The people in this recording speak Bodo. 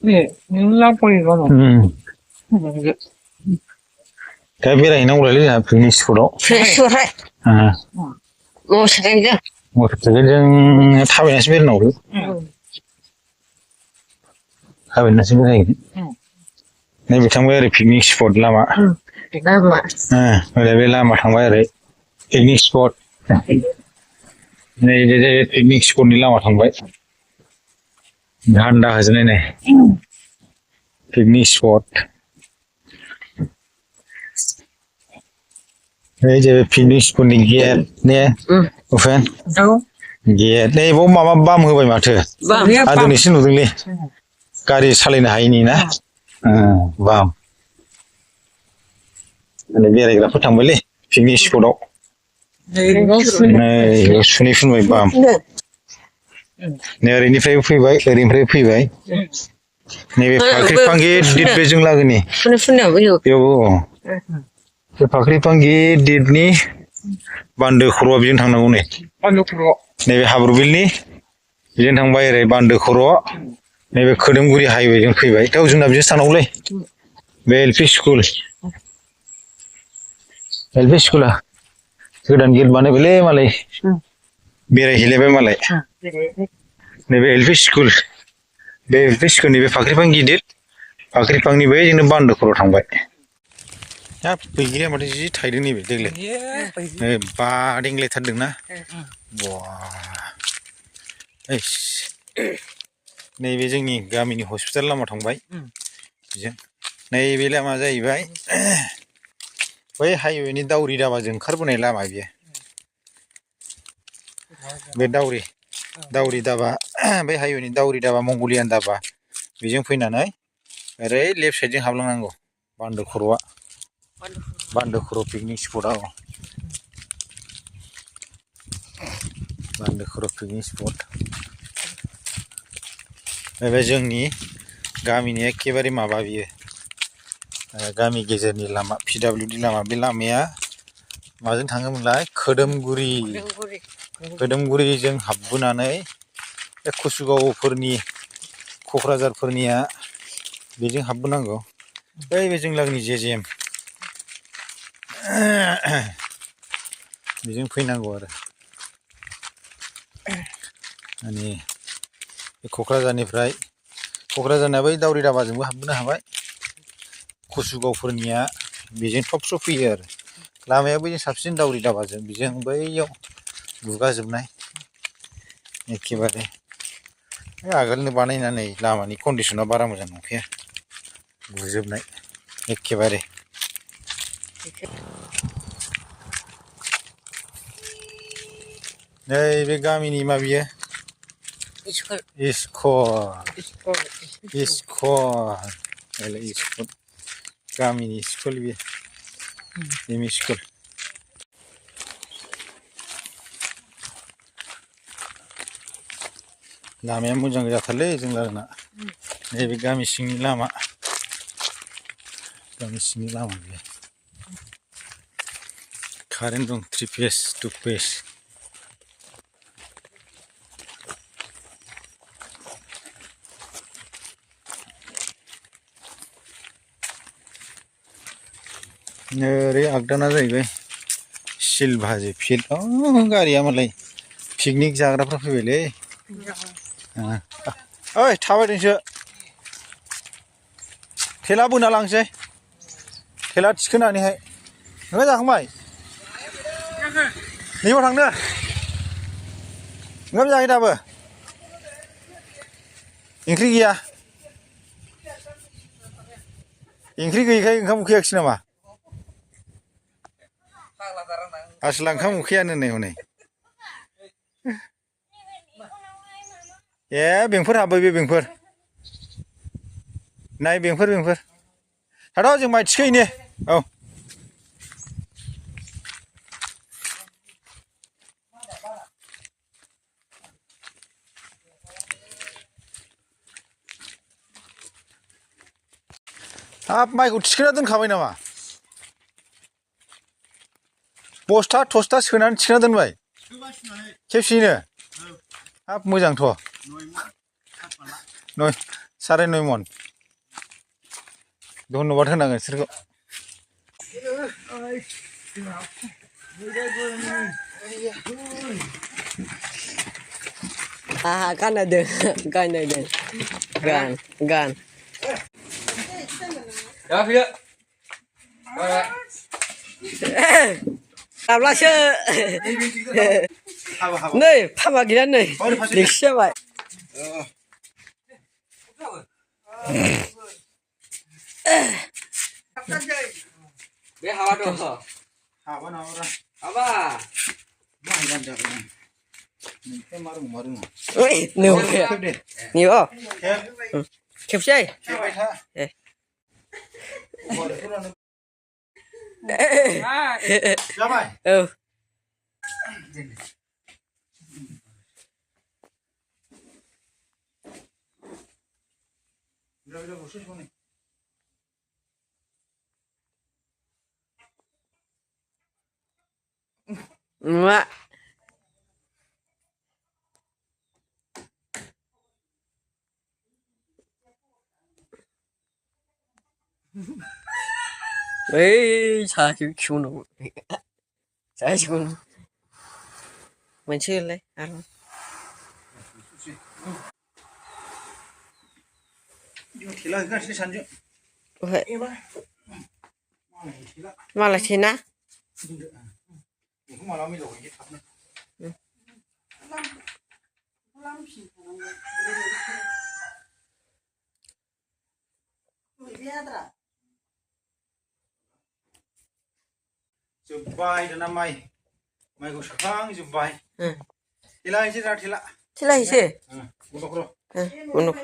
네, 라포이거든. Kabira ina ulali na finish furo. Surai. Mau sekejap. Mau sekejap thawin nasi bir nauri. Thawin nasi bir lagi. Ni bitang bayar picnic spot lama. Lama. Boleh lama thang bayar picnic spot. Ni jadi picnic spot ni lama thang bayar. Dhanda hazne ne. Picnic spot. Đây giờ finish của mình ghét nè, fan. Ghét đây bố mà băm hơi mà thưa. À tôi xin lỗi đi. Cái gì sai lên hay nhỉ na? Băm. Anh bây giờ cái phát thằng mới finish của đó. Này, sunni phun vậy băm. Này ở đây phải phi vậy, ở đây phải phi vậy. Này phải panggil dit bejung lagi nih. Phun nào bây giờ? Yo. Pakri panggil dit ni bandu khuro bijin thang nangu ni. Bandu khuro. Nebe habrubil ni bijin thang bayar bandu khuro. Nebe Khedemguri highway jeng fैबाय. Tau juna bijin sanawle. Be LP school. LP school ah. Godan gate bane bele malai. Beraibai malai. Nebe LP school. Be LP school nebe Pakri panggil dit. Pakri panggil be jeng bandu khuro thangबाय. Ya, pergi macam ni thai deng ni betul le. Ba deng le thad deng na. Wah. Nei be जोंनि गामिनि हस्पिटाल लामा थांबाय. जों nei be लामा जाहैबाय. बै हाइवेनि दाउरि दाबाजों ओंखारबोनाय लामा बियो. बे दाउरि दाबा बै हाइवेनि दाउरि दाबा मंगलियान दाबा बेजों फैनानै ओरै लेफ्ट साइडजों हाबलांनांगौ बान्दो खर'आ. Bandu khuro picnic spot aw. Bandu khuro picnic spot. Bebe जोंनि गामिनि एखेबारे माबा बियो. गामि गेजेरनि लामा PWD लामा बे लामाया माजों थाङोमोनलाय खोदोमगुरिजों हाबबोनानै बे कुसुगावफोरनि क'क्राझारफोरनिया बेजों हाबबोनांगौ. बे जों लागनि जेजेम बेजों फैनांगौ आरो माने क'क्राझारनिया बै दाउरि दाबाजोंबो हाबबोनो हाबाय. कुसुगावफोरनिया बेजों थब फैयो आरो लामाया बैजों साबसिन दाउरि दाबाजों बेजों बैयाव गुगाजोबनाय एखेबारे आगोलनो बानायनानै लामानि कन्डिसना बारा मोजां नंखाया गुजोबनाय एखेबारे. Nei be gamini ma biye. Iskol. Ele iskol. Gamini iskol biye. Demi iskol. Lamaya moजां जाथारलै जों लागोना. Nei be gami सिंनि लामा. Gami सिंनि लामा बिye. Karet dं 3 phase 2 phase. Nere agdana जाहैबाय सिलभाजि फिल्ड. गारिया मालाय पिकनिक जाग्राफ्रा फैबायलै. ओइ थाबाय नोंसो. थेला बोना लांसै. थेला थिखोनानैहाय. नोंहा जाखांबाय? नैबाव थांनो. ओंखाम जायाखै दाबो? ओंख्रि गैया? ओंख्रि गैयैखाय ओंखाम उखैयाखिसै नामा? आसला ओंखाम उखैयानो नै हनै. बेंफोर हाबबाय बे बेंफोर. नाय बेंफोर. थाथ' जों माइ थिखोहैनो. औ. हाब माइखौ थिखोना दोनखाबाय नामा? बस्था थस्था सोनानै थिखोना दोनबाय खेबसेयैनो हाब मोजांथ' 9.5 मन धन्यबाद होनांगोन बिसोरखौ गाननायदों गाननायदों गान 야 비야 गाब्लासो नै फामा गैया नै लिक्स जाबाय बे हाबा दं हाबा नामारा हाबा माइ गानजागोन नोंसो मा रोङो ओइ नों नि अ खेबसै खेबबाय था जाबाय औ मा ओइ सासे खिउनाव सासे खिउनाव मोनसेलाय आरो थेला होगासिनो सानजों मालायसै ना बेखौ माला मिलावहैयो थाबनो जोब्बाय दाना माइखौ सोखांजोब्बाय थेला हैसै दा थेला थेला हैसै बन्द'खर' बन्द'खर'